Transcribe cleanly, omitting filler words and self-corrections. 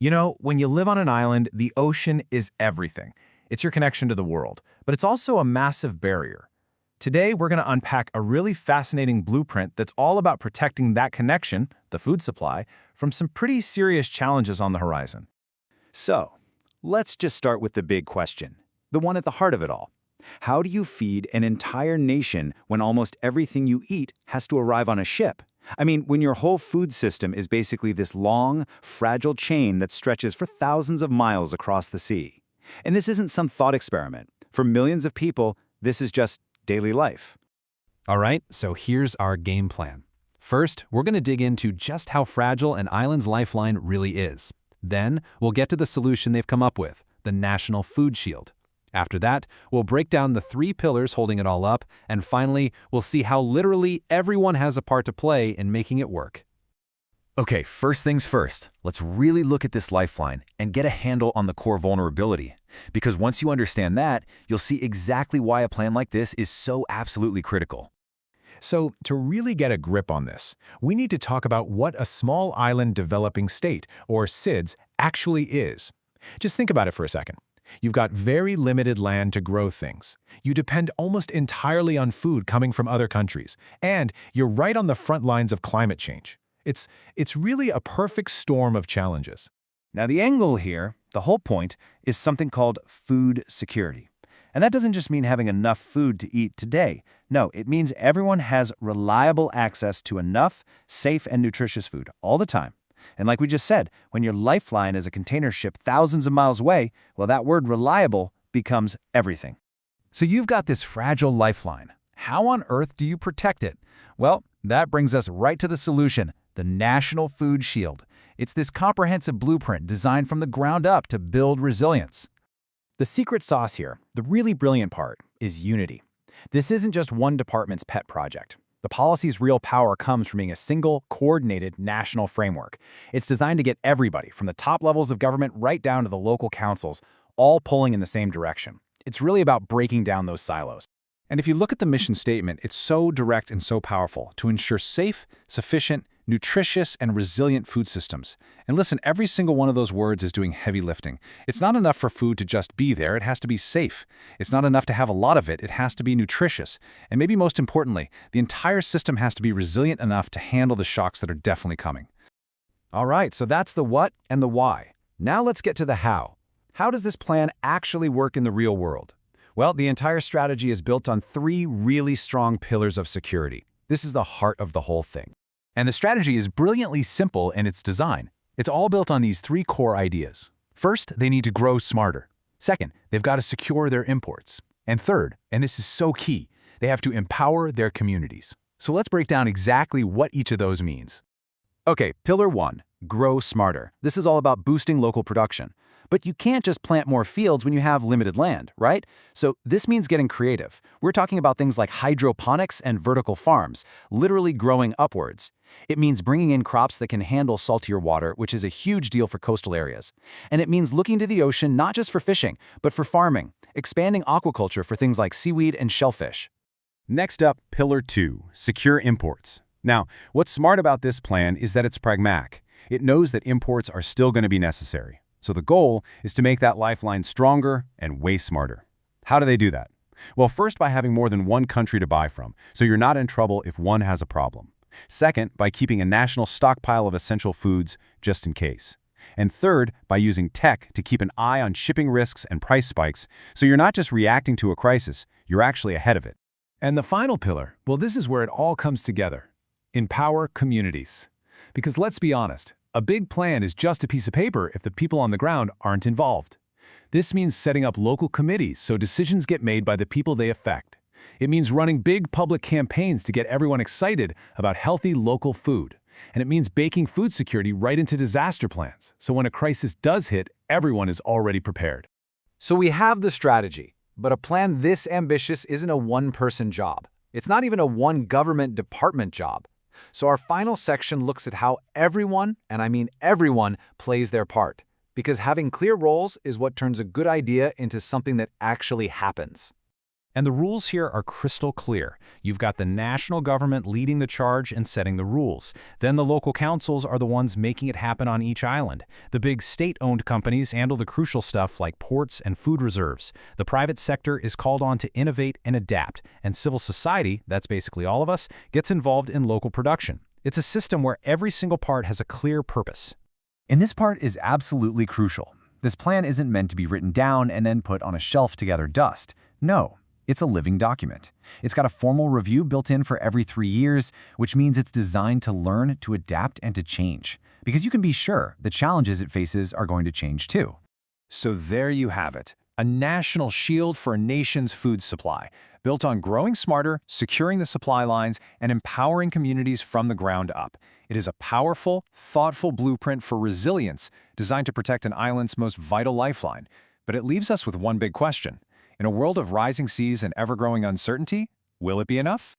You know, when you live on an island, the ocean is everything. It's your connection to the world, but it's also a massive barrier. Today, we're going to unpack a really fascinating blueprint that's all about protecting that connection, the food supply, from some pretty serious challenges on the horizon. So, let's just start with the big question, the one at the heart of it all. How do you feed an entire nation when almost everything you eat has to arrive on a ship? I mean, when your whole food system is basically this long, fragile chain that stretches for thousands of miles across the sea. And this isn't some thought experiment. For millions of people, this is just daily life. All right, so here's our game plan. First, we're going to dig into just how fragile an island's lifeline really is. Then, we'll get to the solution they've come up with, the National Food Shield. After that, we'll break down the 3 pillars holding it all up, and finally, we'll see how literally everyone has a part to play in making it work. Okay, first things first, let's really look at this lifeline and get a handle on the core vulnerability. Because once you understand that, you'll see exactly why a plan like this is so absolutely critical. So, to really get a grip on this, we need to talk about what a small island developing state, or SIDS, actually is. Just think about it for a second. You've got very limited land to grow things. You depend almost entirely on food coming from other countries, and you're right on the front lines of climate change. It's really a perfect storm of challenges. Now the angle here, the whole point, is something called food security. And that doesn't just mean having enough food to eat today. No, it means everyone has reliable access to enough, safe, and nutritious food all the time. And like we just said, when your lifeline is a container ship thousands of miles away, well, that word reliable becomes everything. So you've got this fragile lifeline. How on earth do you protect it? Well, that brings us right to the solution, the National Food Shield. It's this comprehensive blueprint designed from the ground up to build resilience. The secret sauce here, the really brilliant part, is unity. This isn't just one department's pet project. The policy's real power comes from being a single, coordinated national framework. It's designed to get everybody, from the top levels of government right down to the local councils, all pulling in the same direction. It's really about breaking down those silos. And if you look at the mission statement, it's so direct and so powerful to ensure safe, sufficient, nutritious, and resilient food systems. And listen, every single one of those words is doing heavy lifting. It's not enough for food to just be there, it has to be safe. It's not enough to have a lot of it, it has to be nutritious. And maybe most importantly, the entire system has to be resilient enough to handle the shocks that are definitely coming. All right, so that's the what and the why. Now let's get to the how. How does this plan actually work in the real world? Well, the entire strategy is built on 3 really strong pillars of security. This is the heart of the whole thing. And the strategy is brilliantly simple in its design. It's all built on these 3 core ideas. First, they need to grow smarter. Second, they've got to secure their imports. And third, and this is so key, they have to empower their communities. So let's break down exactly what each of those means. Okay, pillar 1, grow smarter. This is all about boosting local production. But you can't just plant more fields when you have limited land, right? So this means getting creative. We're talking about things like hydroponics and vertical farms, literally growing upwards. It means bringing in crops that can handle saltier water, which is a huge deal for coastal areas. And it means looking to the ocean not just for fishing, but for farming, expanding aquaculture for things like seaweed and shellfish. Next up, Pillar 2, secure imports. Now, what's smart about this plan is that it's pragmatic. It knows that imports are still going to be necessary. So the goal is to make that lifeline stronger and way smarter. How do they do that? Well, first by having more than one country to buy from, so you're not in trouble if one has a problem. Second, by keeping a national stockpile of essential foods just in case. And third, by using tech to keep an eye on shipping risks and price spikes, so you're not just reacting to a crisis, you're actually ahead of it. And the final pillar, well, this is where it all comes together. Empower communities. Because let's be honest, a big plan is just a piece of paper if the people on the ground aren't involved. This means setting up local committees so decisions get made by the people they affect. It means running big public campaigns to get everyone excited about healthy local food. And it means baking food security right into disaster plans, so when a crisis does hit, everyone is already prepared. So we have the strategy, but a plan this ambitious isn't a one-person job. It's not even a one government department job. So our final section looks at how everyone, and I mean everyone, plays their part. Because having clear roles is what turns a good idea into something that actually happens. And the rules here are crystal clear. You've got the national government leading the charge and setting the rules. Then the local councils are the ones making it happen on each island. The big state-owned companies handle the crucial stuff like ports and food reserves. The private sector is called on to innovate and adapt. And civil society, that's basically all of us, gets involved in local production. It's a system where every single part has a clear purpose. And this part is absolutely crucial. This plan isn't meant to be written down and then put on a shelf to gather dust. No. It's a living document. It's got a formal review built in for every 3 years, which means it's designed to learn, to adapt, and to change. Because you can be sure the challenges it faces are going to change too. So there you have it, a national shield for a nation's food supply, built on growing smarter, securing the supply lines, and empowering communities from the ground up. It is a powerful, thoughtful blueprint for resilience designed to protect an island's most vital lifeline. But it leaves us with one big question. In a world of rising seas and ever-growing uncertainty, will it be enough?